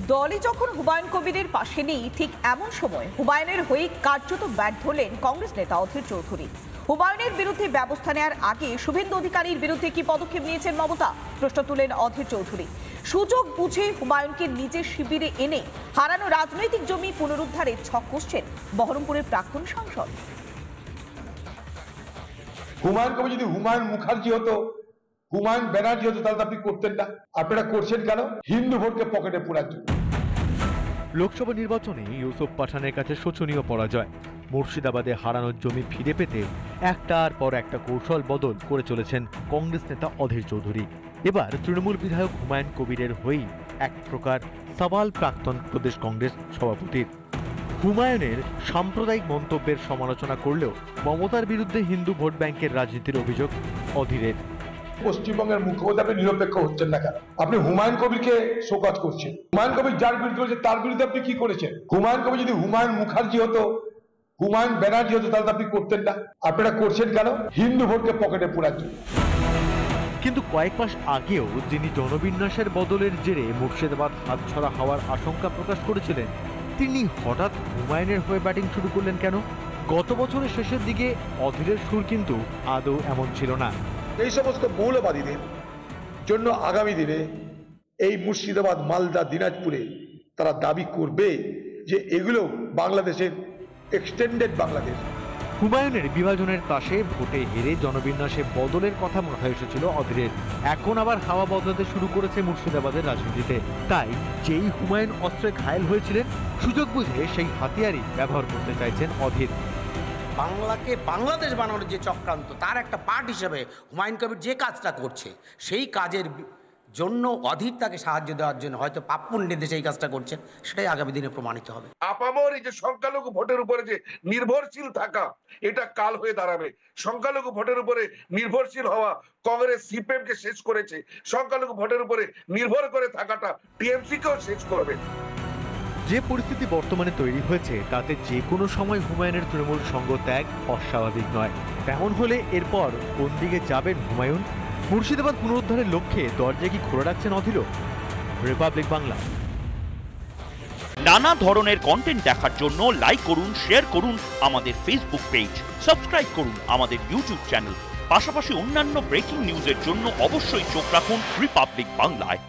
দলই যখন হুমায়ুন কবিরের পাশে নেই, ঠিক এমন সময় হুমায়ুনের হয়ে কার্যত ব্যর্থ হলেন কংগ্রেস নেতা অধীর চৌধুরী। হুমায়ুনের বিরুদ্ধে ব্যবস্থা নেওয়ার আগে শুভেন্দু অধিকারীর বিরুদ্ধে কি পদক্ষেপ নিয়েছেন মমতা, প্রশ্ন তুলেন অধীর চৌধুরী। সুযোগ বুঝে হুমায়ুনকে নিজের শিবিরে এনে হারানো রাজনৈতিক জমি পুনরুদ্ধারের ছক কষছেন বহরমপুরের প্রাক্তন সাংসদ। হুমায়ুন কবির যদি হুমায়ুন মুখার্জি হতো, হুমায়ুন ব্যানার্জি হতো, তাহলে আপনি করতেন না। আপনারা করছেন কেন? হিন্দু ভোটকে পকেটে পোড়ার জন্য। লোকসভা নির্বাচনে ইউসুফ পাঠানের কাছে শোচনীয় পরাজয়। মুর্শিদাবাদে হারানোর জমি ফিরে পেতে একটার পর একটা কৌশল বদল করে চলেছেন কংগ্রেস নেতা অধীর চৌধুরী। এবার তৃণমূল বিধায়ক হুমায়ুন কবিরের হয়েই এক প্রকার সওয়াল প্রাক্তন প্রদেশ কংগ্রেস সভাপতির। হুমায়ুনের সাম্প্রদায়িক মন্তব্যের সমালোচনা করলেও মমতার বিরুদ্ধে হিন্দু ভোট ব্যাংকের রাজনীতির অভিযোগ অধীরের। পশ্চিমবঙ্গের মুখ্যমন্ত্রী আপনি নিরপেক্ষ হচ্ছেন না কেন? আপনি হুমায়ুন কবিরকে শোকজ করছেন। হুমায়ুন কবির যার বিরুদ্ধে হয়েছে তার বিরুদ্ধে আপনি কি করেছেন? হুমায়ুন কবির যদি হুমায়ুন মুখার্জি হতো, হুমায়ুন ব্যানার্জি হতো, তাহলে আপনি করতেন না। আপনারা করছেন কেন? হিন্দু ভোটকে পকেটে পোড়ার জন্য। কিন্তু কয়েক মাস আগেও যিনি জনবিন্যাসের বদলের জেরে মুর্শিদাবাদ হাতছড়া হওয়ার আশঙ্কা প্রকাশ করেছিলেন, তিনি হঠাৎ হুমায়ুনের হয়ে ব্যাটিং শুরু করলেন কেন? গত বছরের শেষের দিকে অধীরের সুর কিন্তু আদৌ এমন ছিল না। এই সমস্ত মৌলবাদীদের জন্য আগামী দিনে এই মুর্শিদাবাদ, মালদা, দিনাজপুরে তারা দাবি করবে যে এগুলো বাংলাদেশের এক্সটেন্ডেড বাংলাদেশ। হুমায়ুনের বিভাজনের পাশে ভোটে হেরে জনবিন্যাসে বদলের কথা মাথায় এসেছিল অধীরের। এখন আবার হাওয়া বদলাতে শুরু করেছে মুর্শিদাবাদের রাজনীতিতে। তাই যেই হুমায়ুন অস্ত্রে ঘায়েল হয়েছিলেন, সুযোগ বুঝে সেই হাতিয়ারই ব্যবহার করতে চাইছেন অধীর। বাংলাকে বাংলাদেশ বানানোর যে চক্রান্ত, তার একটা পার্ট হিসেবে হুমায়ুন কবির যে কাজটা করছে, সেই কাজের জন্য অধীর তাকে সাহায্য দেওয়ার জন্য হয়তো পাপপুণ্যে সেই কাজটা করছেন, সেটাই আগামী দিনে প্রমাণিত হবে। আপামর এই যে সংখ্যালঘু ভোটের উপরে যে নির্ভরশীল থাকা, এটা কাল হয়ে দাঁড়াবে। সংখ্যালঘু ভোটের উপরে নির্ভরশীল হওয়া কংগ্রেস সিপিএম কে শেষ করেছে, সংখ্যালঘু ভোটের উপরে নির্ভর করে থাকাটা টিএমসি কেও শেষ করবে। যে পরিস্থিতি বর্তমানে তৈরি হয়েছে, তাতে যে কোনো সময় হুমায়ুনের তৃণমূল সঙ্গ ত্যাগ অস্বাভাবিক নয়। তেমন হলে এরপর কোন দিকে যাবেন হুমায়ুন? মুর্শিদাবাদ পুনরুদ্ধারের লক্ষ্যে দরজা কি খোলা রাখছেন অধীর? রিপাবলিক বাংলা। নানা ধরনের কন্টেন্ট দেখার জন্য লাইক করুন, শেয়ার করুন আমাদের ফেসবুক পেজ, সাবস্ক্রাইব করুন আমাদের ইউটিউব চ্যানেল। পাশাপাশি অন্যান্য ব্রেকিং নিউজের জন্য অবশ্যই চোখ রাখুন রিপাবলিক বাংলায়।